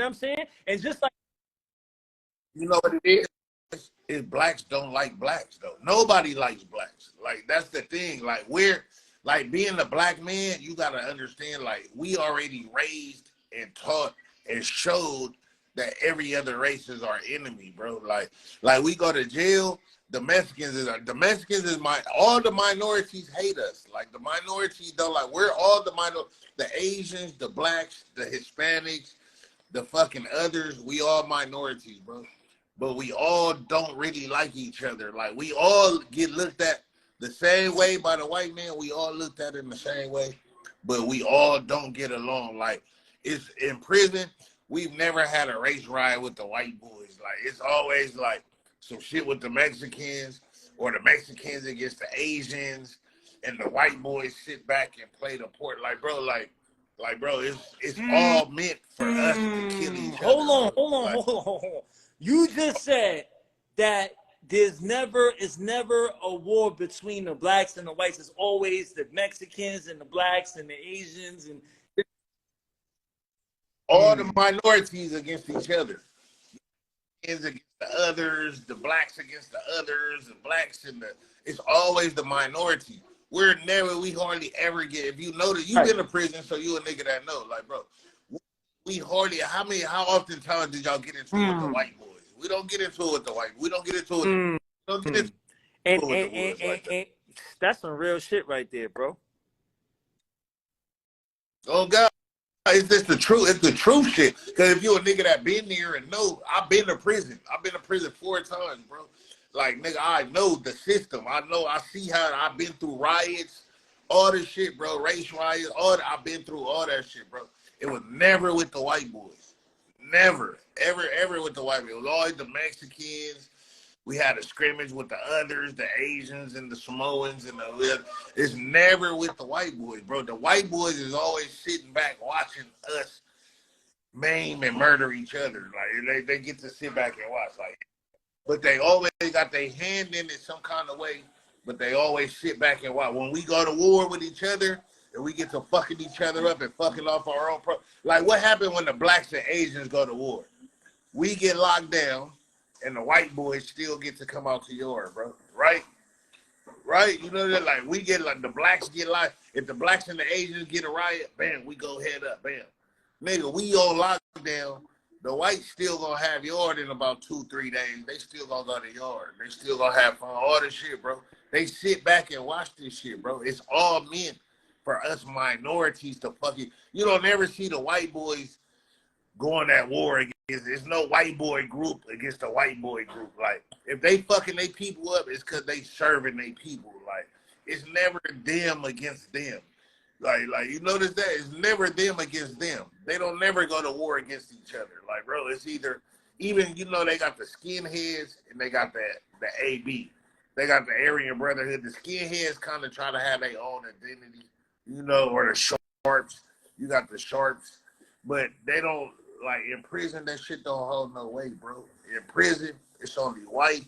what I'm saying? And just like, you know what it is? Is blacks don't like blacks though. Nobody likes blacks. Like that's the thing. Like we're like being a black man, you gotta understand. Like we already raised and taught and showed that every other race is our enemy, bro. Like we go to jail. The Mexicans is all the minorities hate us. Like the minorities don't like. We're all the Asians, the blacks, the Hispanics, the fucking others. We all minorities, bro. But we all don't really like each other. Like we all get looked at the same way by the white man. We all looked at in the same way, but we all don't get along. Like it's in prison. We've never had a race riot with the white boys. Like it's always like some shit with the Mexicans or the Mexicans against the Asians, and the white boys sit back and play the port. Like bro, it's all meant for us to kill each other. Hold on. You just said that it's never a war between the blacks and the whites. It's always the Mexicans and the blacks and the Asians and all the minorities against each other. Against the others, the blacks against the others, the blacks and it's always the minority. We hardly ever get, if you know that you've been to prison, so you a nigga that know, like bro, we hardly, how often times did y'all get into it with the white boys? We don't get into it with the white. We don't get into it. We don't get into it with the woods like that. That's some real shit right there, bro. Oh God, it's just the truth. It's the truth shit. Because if you a nigga that been there and know, I've been to prison. I've been to prison 4 times, bro. Like nigga, I know the system. I see how I've been through riots, all this shit, bro. Race riots, I've been through all that shit, bro. It was never with the white boys. Never, ever with the white boys. It was always the Mexicans. We had a scrimmage with the others, the Asians and the Samoans and it's never with the white boys, bro. The white boys is always sitting back watching us maim and murder each other. Like they get to sit back and watch. Like, but they always got their hand in it some kind of way. But they always sit back and watch. When we go to war with each other, and we get to fucking each other up and fucking off our own like what happened when the blacks and Asians go to war? We get locked down and the white boys still get to come out to yard, bro. Right? You know that like we get like the blacks get like if the blacks and the Asians get a riot, bam, we go head up, bam. Nigga, we on lockdown. The whites still gonna have yard in about 2-3 days. They still gonna go to yard. They still gonna have fun. All this shit, bro. They sit back and watch this shit, bro. It's all meant for us minorities to fucking, you don't never see the white boys going at war against, there's no white boy group against a white boy group. Like, if they fucking they people up, it's because they serving they people. Like, it's never them against them. Like you notice that? It's never them against them. They don't never go to war against each other. Like, bro, it's either, even, you know, they got the skinheads and they got the AB. They got the Aryan Brotherhood. The skinheads kind of try to have their own identity. You know, or the sharps. You got the sharps. But they don't, like, in prison, that shit don't hold no weight, bro. In prison, it's only white,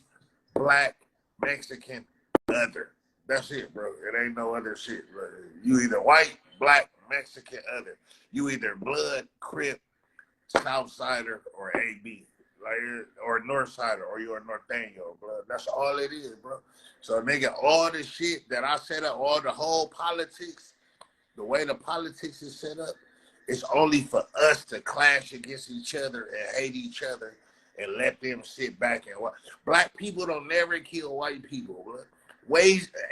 black, Mexican, other. That's it, bro. It ain't no other shit, bro. You either white, black, Mexican, other. You either blood, Crip, Southsider, or AB. Like, or Northsider, or you're a Norteño, bro. That's all it is, bro. So, nigga, all the shit that I set up, all the whole politics, the way the politics is set up, it's only for us to clash against each other and hate each other and let them sit back and watch. Black people don't never kill white people, bro.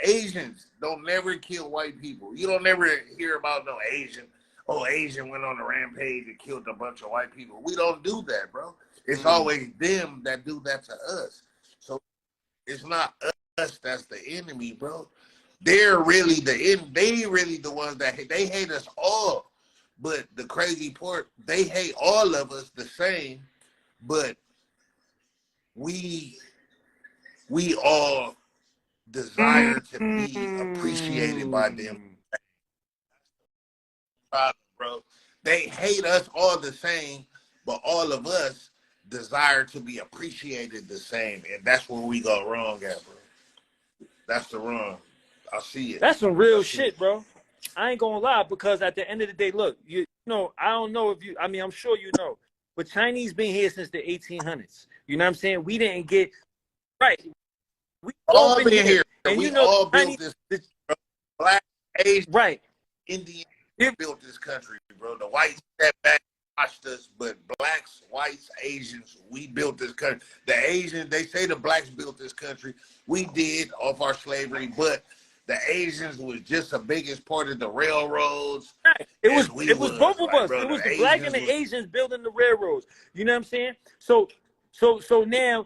Asians don't never kill white people. You don't never hear about no Asian. Oh, Asian went on a rampage and killed a bunch of white people. We don't do that, bro. It's always them that do that to us. So it's not us that's the enemy, bro. They're really they really the ones that they hate us all. But the crazy part, they hate all of us the same, but we all desire to be appreciated by them. Bro, they hate us all the same, but all of us desire to be appreciated the same, and that's where we go wrong at, bro. That's the wrong. I see it. That's some real shit, bro. I ain't gonna lie, because at the end of the day, look, you know, I don't know if you, I mean, I'm sure you know, but Chinese been here since the 1800s. You know what I'm saying? We didn't get right. We all been here, and we you know, all built Chinese, this. Black, Asian, right? Indian built this country, bro. The whites stepped back, watched us, but blacks, whites, Asians, we built this country. The Asians, they say the blacks built this country. We did off our slavery, but the Asians was just the biggest part of the railroads. Right. It was both of like, us. bro, It was the black and Asians the Asians building the railroads. You know what I'm saying? So now,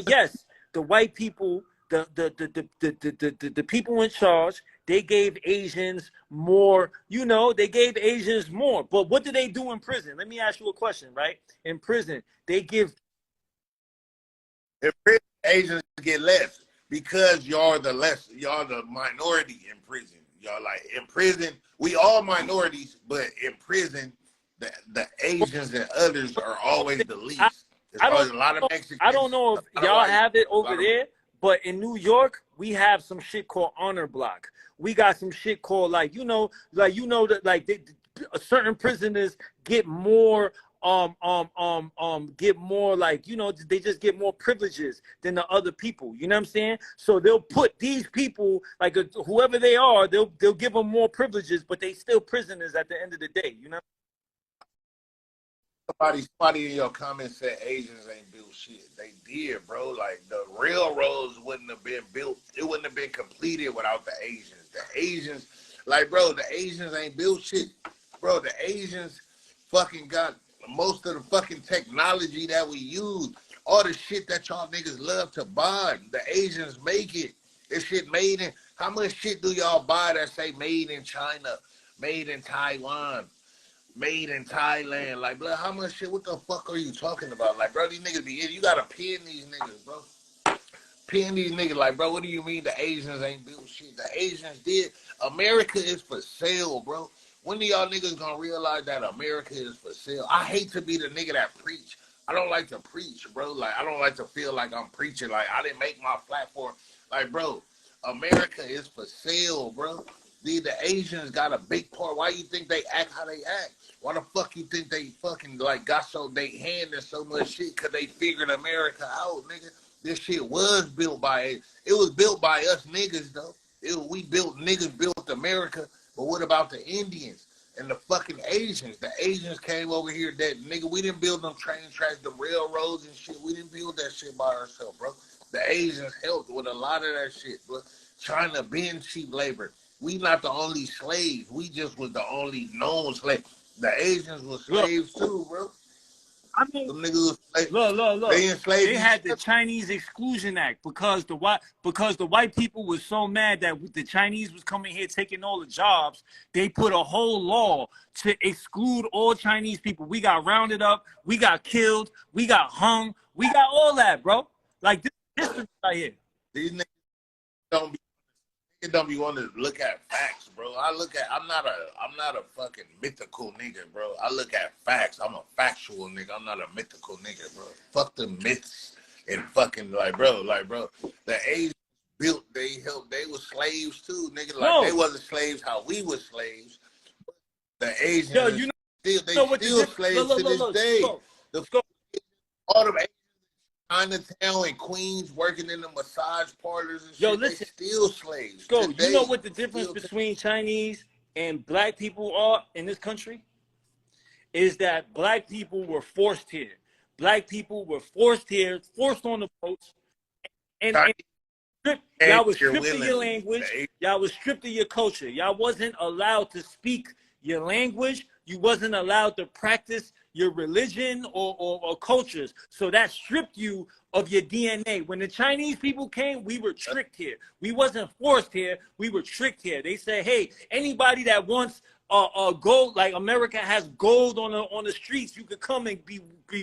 yes, the white people, the people in charge, they gave Asians more. You know, they gave Asians more. But what do they do in prison? Let me ask you a question, right? In prison, they give. In prison, Asians get less because y'all the minority in prison. Y'all like in prison, we all minorities, but in prison, the Asians and others are always the least. There's always a lot of Mexicans. I don't know if y'all have it over there, but in New York, we have some shit called honor block. We got some shit called certain prisoners get more get more they just get more privileges than the other people. You know what I'm saying? So they'll put these people like whoever they are, they'll give them more privileges, but they still prisoners at the end of the day. You know. Somebody in your comments said Asians ain't built shit. They did, bro. Like the railroads wouldn't have been built. It wouldn't have been completed without the Asians. The Asians, like, bro, the Asians ain't built shit. Bro, the Asians fucking got most of the fucking technology that we use. All the shit that y'all niggas love to buy. The Asians make it. This shit made in, how much shit do y'all buy that say made in China, made in Taiwan, made in Thailand? Like, bro, how much shit, what the fuck are you talking about? Like, bro, these niggas be, you gotta pin these niggas, bro. Pin these niggas, like, bro, what do you mean the Asians ain't built shit? The Asians did. America is for sale, bro. When do y'all niggas gonna realize that America is for sale? I hate to be the nigga that preach. I don't like to preach, bro. Like, I don't like to feel like I'm preaching. Like, I didn't make my platform. Like, bro, America is for sale, bro. The Asians got a big part. Why you think they act how they act? Why the fuck you think they fucking, like, got so they hand in so much shit? Because they figured America out, nigga. This shit was built by, it was built by us niggas, though. Niggas built America. But what about the Indians and the fucking Asians? The Asians came over here. That nigga, we didn't build them train tracks, the railroads and shit. We didn't build that shit by ourselves, bro. The Asians helped with a lot of that shit, bro. China being cheap labor. We not the only slaves. We just was the only known slave. The Asians were slaves too, bro. I mean, them niggas was look. they enslaved. They had the Chinese Exclusion Act because the white people was so mad that the Chinese was coming here taking all the jobs. They put a whole law to exclude all Chinese people. We got rounded up, we got killed, we got hung, we got all that, bro. Like this history right here. These niggas don't be wanting to look at facts, bro. I'm not a fucking mythical nigga, bro. I look at facts. I'm a factual nigga. I'm not a mythical nigga, bro. Fuck the myths and fucking like, bro. The Asians built, they helped, they were slaves too, nigga. Like they wasn't slaves how we were slaves. The Asians, they still slaves to this day. All the Chinatown and Queens working in the massage parlors and shit, listen, they still slaves. You know what the difference between Chinese and black people are in this country? Is that black people were forced here. Black people were forced here, forced on the boats, and y'all was stripped of your language, y'all was stripped of your culture. Y'all wasn't allowed to speak your language, you wasn't allowed to practice your religion or cultures. So that stripped you of your DNA. When the Chinese people came, we were tricked here. We wasn't forced here, we were tricked here. They said, hey, anybody that wants gold, like America has gold on the streets, you could come and be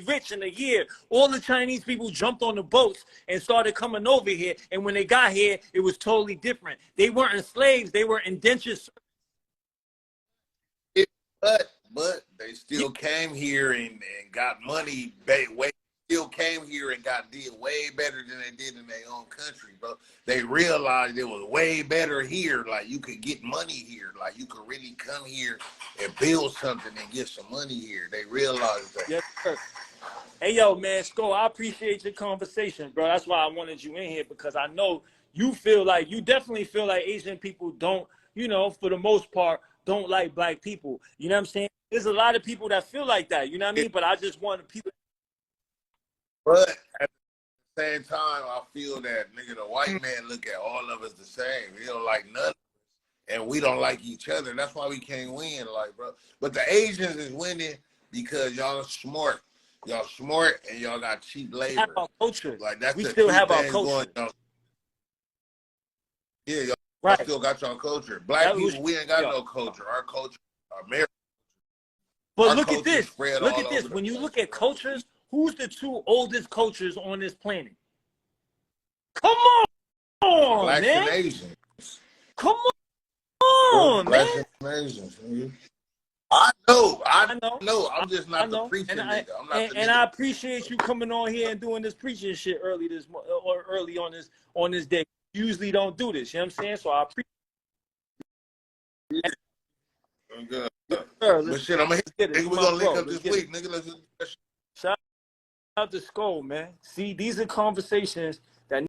rich in a year. All the Chinese people jumped on the boats and started coming over here. And when they got here, it was totally different. They weren't slaves, they were indentured servants. But they still came here and got money. Still still came here and did way better than they did in their own country, bro. They realized it was way better here. Like, you could get money here. Like, you could really come here and build something and get some money here. They realized that. Yes, sir. Hey, yo, man, Sko, I appreciate your conversation, bro. That's why I wanted you in here, because I know you definitely feel like Asian people don't, you know, for the most part, don't like black people. You know what I'm saying? There's a lot of people that feel like that, you know what I mean? But I just want people. But at the same time, I feel that, nigga, the white man look at all of us the same. He don't like none of us, and we don't like each other. That's why we can't win, like, bro. But the Asians is winning because y'all are smart. Y'all smart and y'all got cheap labor. Have our culture. Like, that's we the still two have our things culture. going. Yeah, y'all Right. still got y'all culture. Black That people, we ain't got yeah. no culture. Our culture, America. But Our look at culture this. spread Look all at this. over When the you place, look at bro. cultures, who's the two oldest cultures on this planet? Come on, Blacks man. and Asians. Come on, Blacks man. and Asians. Nigga. I know. I'm just I not the know. preaching And nigga. I'm not the and nigga. I appreciate you coming on here and doing this preaching shit early on this day. You usually don't do this, you know what I'm saying? So I appreciate I'm good. it. Sir, But shit, I'm gonna hit. Let's Nigga, we get it. gonna link up Let's this get week, it. nigga. Let's. Shout out to Skull, man. See, these are conversations that